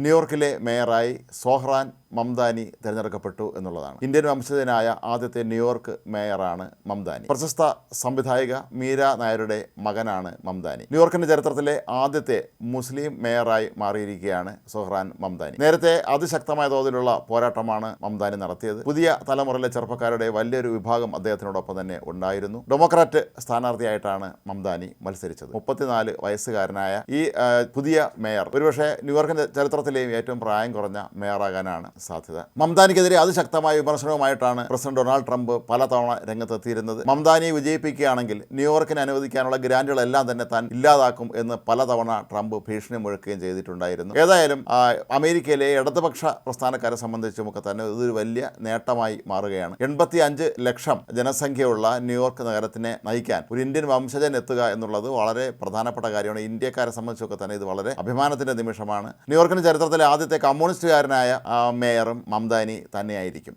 ന്യൂയോർക്കിലെ മേയറായി സോഹ്റാൻ മംദാനി തിരഞ്ഞെടുക്കപ്പെട്ടു എന്നുള്ളതാണ്. ഇന്ത്യൻ വംശജനായ ആദ്യത്തെ ന്യൂയോർക്ക് മേയറാണ് മംദാനി. പ്രശസ്ത സംവിധായിക മീര നായരുടെ മകനാണ് മംദാനി. ന്യൂയോർക്കിന്റെ ചരിത്രത്തിലെ ആദ്യത്തെ മുസ്ലിം മേയറായി മാറിയിരിക്കുകയാണ് സോഹ്റാൻ മംദാനി. നേരത്തെ അതിശക്തമായ തോതിലുള്ള പോരാട്ടമാണ് മംദാനി നടത്തിയത്. പുതിയ തലമുറയിലെ ചെറുപ്പക്കാരുടെ വലിയൊരു വിഭാഗം അദ്ദേഹത്തിനോടൊപ്പം തന്നെ ഉണ്ടായിരുന്നു. ഡെമോക്രാറ്റ് സ്ഥാനാർത്ഥിയായിട്ടാണ് മംദാനി മത്സരിച്ചത്. 34 വയസ്സുകാരനായ ഈ പുതിയ മേയർ ഒരുപക്ഷെ ന്യൂയോർക്കിന്റെ ചരിത്രത്തിലെയും ഏറ്റവും പ്രായം കുറഞ്ഞ മേയറാകാനാണ് സാധ്യത. മംദാനിക്കെതിരെ അതിശക്തമായ വിമർശനവുമായിട്ടാണ് പ്രസിഡന്റ് ഡൊണാൾഡ് ട്രംപ് പലതവണ രംഗത്തെത്തിയിരുന്നത്. മംദാനിയെ വിജയിപ്പിക്കുകയാണെങ്കിൽ ന്യൂയോർക്കിന് അനുവദിക്കാനുള്ള ഗ്രാന്റുകളെല്ലാം തന്നെ താൻ ഇല്ലാതാക്കും എന്ന് പലതവണ ട്രംപ് ഭീഷണി മുഴക്കുകയും ചെയ്തിട്ടുണ്ടായിരുന്നു. ഏതായാലും അമേരിക്കയിലെ ഇടതുപക്ഷ പ്രസ്ഥാനക്കാരെ സംബന്ധിച്ചുമൊക്കെ തന്നെ ഇതൊരു വലിയ നേട്ടമായി മാറുകയാണ്. 85 ലക്ഷം ജനസംഖ്യയുള്ള ന്യൂയോർക്ക് നഗരത്തിനെ നയിക്കാൻ ഒരു ഇന്ത്യൻ വംശജൻ എത്തുക എന്നുള്ളത് വളരെ പ്രധാനപ്പെട്ട കാര്യമാണ്. ഇന്ത്യക്കാരെ സംബന്ധിച്ചൊക്കെ തന്നെ ഇത് വളരെ അഭിമാനത്തിന്റെ നിമിഷമാണ്. ന്യൂയോർക്കിന്റെ ചരിത്രത്തിലെ ആദ്യത്തെ കമ്മ്യൂണിസ്റ്റുകാരനായ മേയറും മംദാനി തന്നെയായിരിക്കും.